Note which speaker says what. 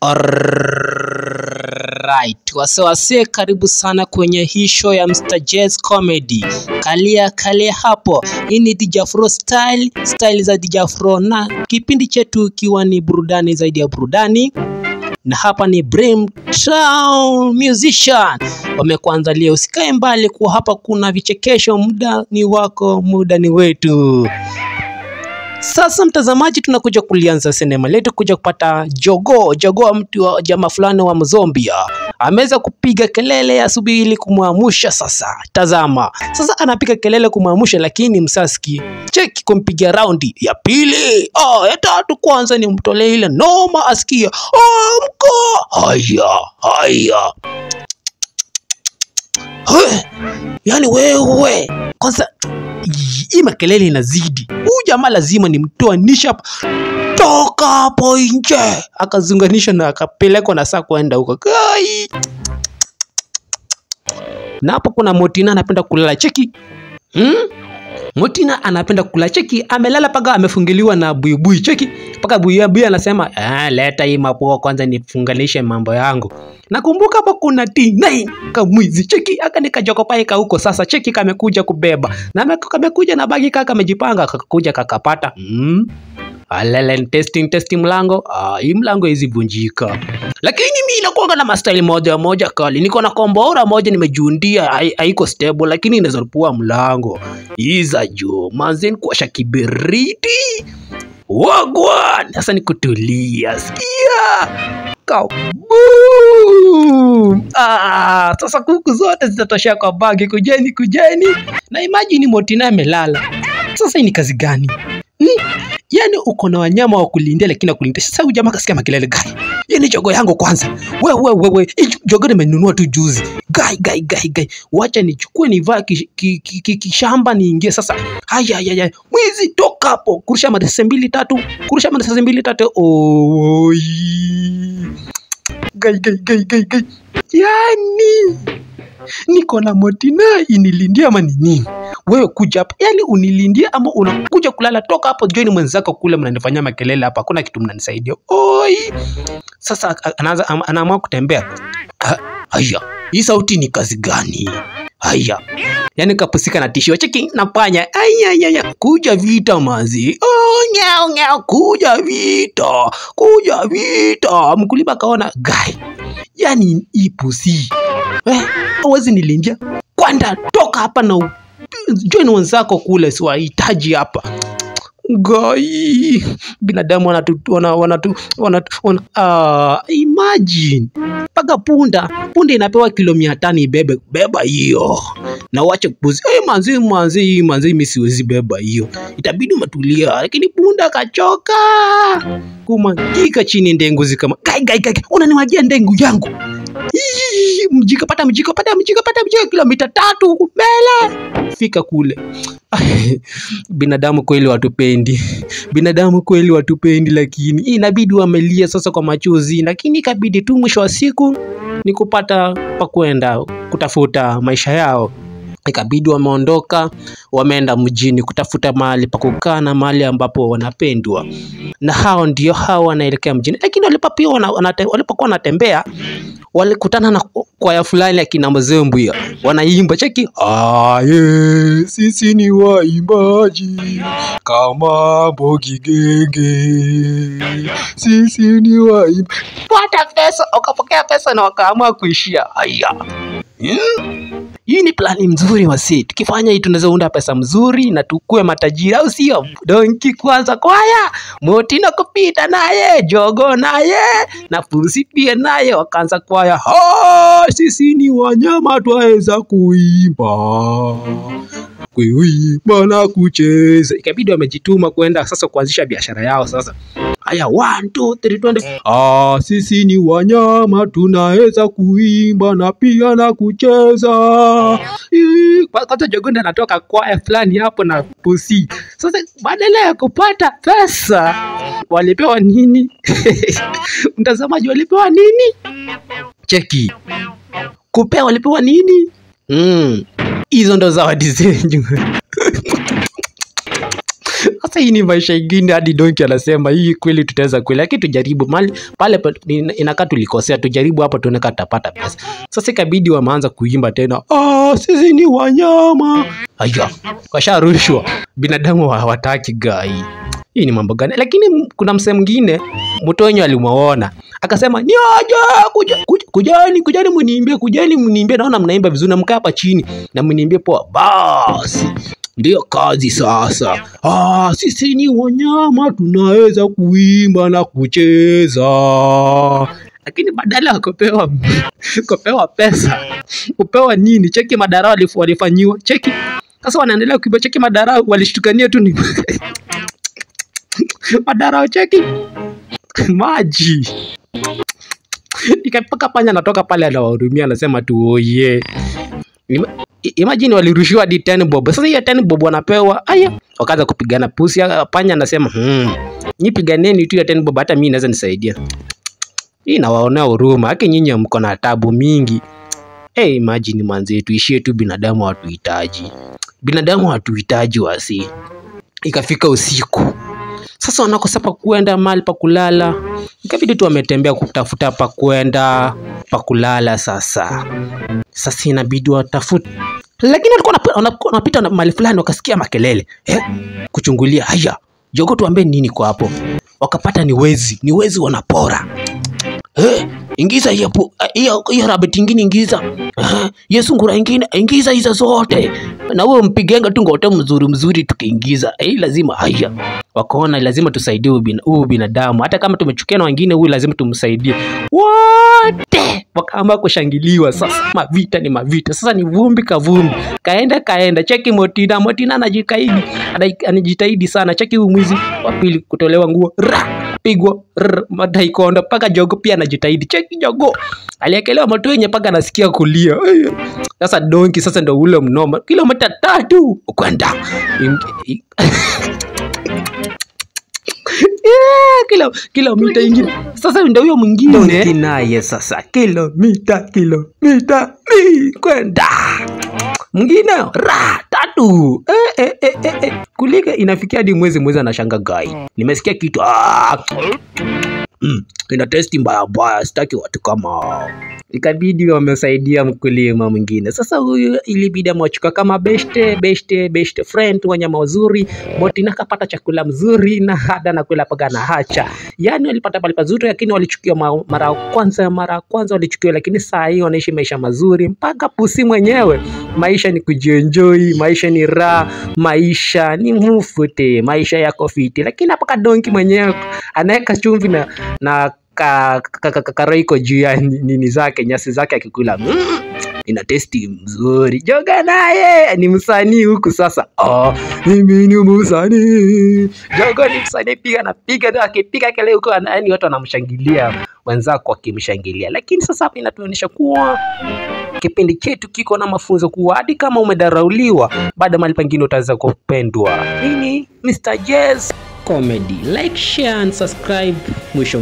Speaker 1: Alright, wase karibu sana kwenye hii show ya Mr. Jazz Comedy. Kalia hapo. Hii ni DJ Afro style za DJ Afro, na kipindi chetu kiwa ni burudani zaidi ya burudani. Na hapa ni Brimtown Musician. Wamekuandalia, usikae mbali, kwa hapa kuna vichekesho. Muda ni wako, muda ni wetu. Sasa mtazamaji, tunakuja kulianza sinema letu kuja kupata Jogoo mtu wa jamaa fulani wa Mzambia. Ameweza kupiga kelele asubuhi ili kumwamusha. Sasa tazama, sasa anapiga kelele kumwamusha, lakini msaski cheki kumpiga raundi ya pili. Ya tatu kwanza ni mtolee ile noma asikia. Mko haya. Yani wewe kwanza hii makelele inazidi. Huyu jamaa lazima nimtoanisha, toka hapo nje. Akazunganisha na akapelekwa na saa kwenda huko. Na hapo kuna Motina anapenda kulala, cheki. Motina anapenda kulala, cheki. Amelala paka amefungiliwa na buibui, cheki. Paka buibui anasema, leta hii mapua kwanza nifunganishe mambo yangu. Nakumbuka hapo kuna T9 kamwizi, cheki. Aka nikajokopaika huko sasa, cheki kamekuja kubeba. Na kamekuja na bagi kaka amejipanga, akakuja kakapata. Alele testing mlango. Hii mlango hizi vunjika. Lakini mimi nakuanga na mastyle moja kali. Niko na kombora moja nimejundia, haiko stable lakini inaweza rupua mlango. Iza juu manzen kuasha kiberiti. Wagwan, sasa nikutulia, sikia. Kaboom! Sasa kuku zote zitatosha kwa bagi. Kujeni. Na imagine Motina amelala. Sasa hii ni kazi gani? Yani uko na wanyama wa kulindia lakini kulindia. Sasa huyu jamaa kasikia makelele gani? Yani jogoo yangu kwanza. Wewe, jogoo nimenunua tu juzi. Gai. Wacha nichukue nivaa kishamba niingie sasa. Haya. Mwizi toka hapo. Kurusha madese mbili tatu. Oi. Gai. Yani niko na Motina inilindia ama ni nini? Wewe kuja hapa, yani unilindia ama unakuja kulala? Toka hapo, join mwenzako kule, mnanifanyia makelele hapa, hakuna kitu mnanisaidia. Oi. Sasa anaamua kutembea. Haya, hii sauti ni kazi gani? Haya. Yani kapusika na tishio, cheki napanya. Aya. Kuja vita mazi. Nyao. Kuja vita. Mkulima kaona gai. Yani ipusi. Hawezi nilindia. Kwanda toka hapa na join wenzako kule, siwahitaji hapa. Gai. Binadamu imagine. Paka punda inapewa kilo 500 ibebe. Beba hiyo. Na wache kupuzi. Manzi mimi siwezi beba hiyo. Itabidi umetulia. Lakini punda kachoka. Kumangika chini ndengu zikama. Gai. Unaniwagia ndengu yangu. Mjikapata kilomita 3 huku mbele. Fika kule. Binadamu kweli watupendi, lakini inabidi wamelia sasa kwa machozi, lakini ikabidi tu mwisho wa siku ni kupata pa kwenda kutafuta maisha yao. Ikabidi wameondoka, wameenda mjini kutafuta mahali pa kukaa na mahali ambapo wanapendwa. Na hao wanaelekea mjini, lakini walipokuwa wanatembea walikutana na kwaya fulani ya kina Mzambia. Wanaimba, cheki. Sisi ni waimbaji kama Mbogi Genge. Sisi ni waimbaji. Pata pesa, wakapokea pesa na wakaamua kuishia. Haya. Hii ni plani mzuri wasi. Tukifanya hii tunaweza unda pesa mzuri na tukue matajiri, au sio? Donki kwanza kwaya, Motina kupita naye, Jogoo naye, na Pusi pia naye wakaanza kwaya. Sisi ni wanyama twaweza kuimba na kucheza. Ikabidi wamejituma kwenda sasa kuanzisha biashara yao sasa. Haya, 1 2 3 20. Sisi ni wanyama tunaweza kuimba na pia na kucheza. Kwanza Jogoo anatoka kwaya fulani hapo na Pusi. Sasa badala ya kupata pesa walipewa nini? Mtazamaji, walipewa nini? Cheki. Kupewa walipewa nini? Hizo ndo zawadi zenyu. Sasa hii ni maisha ingine, hadi Donkey anasema hii kweli tutaweza kweli, lakini tujaribu mali pale inakaa tulikosea, tujaribu hapa tuone kama tutapata pesa. Sasa ikabidi wameanza kuimba tena, sisi ni wanyama. Haya, washarushwa. Binadamu hawataki guy. Hii ni mambo gani? Lakini kuna msemo mwingine Mtonyo alimuona. Akasema, "Ni aje kujani mniimbie. Naona mnaimba vizuri na mkaa hapa chini na mniimbie poa." Basi ndio kazi sasa. Sisi ni wanyama, tunaweza kuimba na kucheza. Lakini badala ya kupewa pesa, kupewa nini? Cheki madharau walifanyiwa. Cheki. Sasa wanaendelea kuimba, cheki madharau walishtukania tu ni madharau, cheki. Maji. Ikapaka panya natoka pale anawahurumia, anasema tu oye. Imagine walirushiwa hadi 10 bob. Sasa hiyo 10 bob wanapewa. Aya, wakaanza kupigana. Pusi panya anasema, "Nipiganeni tu ya 10 bob, hata mimi naweza nisaidia." Hii nawaonea huruma. Haki nyinyi mko na tabu mingi. Imagine manze, tuishie tu, binadamu hatuhitaji. Binadamu hatuhitaji wasi. Ikafika usiku. Sasa wanakosa pa kuenda, mahali pa kulala. Ikabidi tu wametembea kutafuta pa kuenda, pa kulala sasa. Sasa inabidi watafute. Lakini walikuwa wanapita mahali fulani wakasikia makelele. Kuchungulia, haya, jogoo tuambie nini kwa hapo. Wakapata ni wezi wanapora. Ingiza hiyo rabbit ingine, ingiza. Yesu ngura ingine, ingiza hizo zote. Na wewe mpigenga tu ngote mzuri tukiingiza. Lazima haya. Wakaona lazima tusaidie huyu binadamu. Hata kama tumechukia na wengine, huyu lazima tumsaidie. Wote wakaamba kushangiliwa. Sasa mavita ni mavita. Sasa ni vumbi kavumbi. Kaenda. Cheki Motina anajitahidi sana. Cheki huyu mwizi wa pili kutolewa nguo. Pigwa mataikondo paka jogo pia anajitahidi. Cheki jogo aliekelewa moto yenye paka anasikia kulia. Sasa Donkey sasa ndio ule mnoma, kilomita 3 kwenda kilomita ingine. Sasa ndio huyo mwingine naye sasa kilomita kwenda mwingine 3 kulika inafikia hadi mwezi anashanga guy. Nimesikia kitu ina testi mbaya, sitaki watu kama. Ikabidi wamesaidia mkulima mwingine. Sasa huyu ilibidi amwachukua kama best friend, wanyama wazuri. Motina kapata chakula mzuri na hada na kula paga na hacha. Yani walipata pale pazuri, lakini walichukiwa mara ya kwanza walichukiwa, lakini saa hii wanaishi maisha mazuri. Mpaka pusi mwenyewe, maisha ni kujienjoy, maisha ni raha, maisha ni mufute, maisha yako fiti. Lakini hapa Donkey mwenyewe anaweka chumvi na karoiko juu ya nini zake, nyasi zake akikula. Ina testi mzuri. Joga naye ni msanii huku sasa. Mimi ni msanii. Joga ni msanii, piga akipiga kile huko, yani watu wanamshangilia, wenzako wakimshangilia. Lakini sasa hapa inatuonyesha kuwa kipindi chetu kiko na mafunzo kuwa hadi kama umedharauliwa, baada mahali pengine utaweza kupendwa. Hii ni Mr. Jazz Comedy. Like, share and subscribe. Mwisho.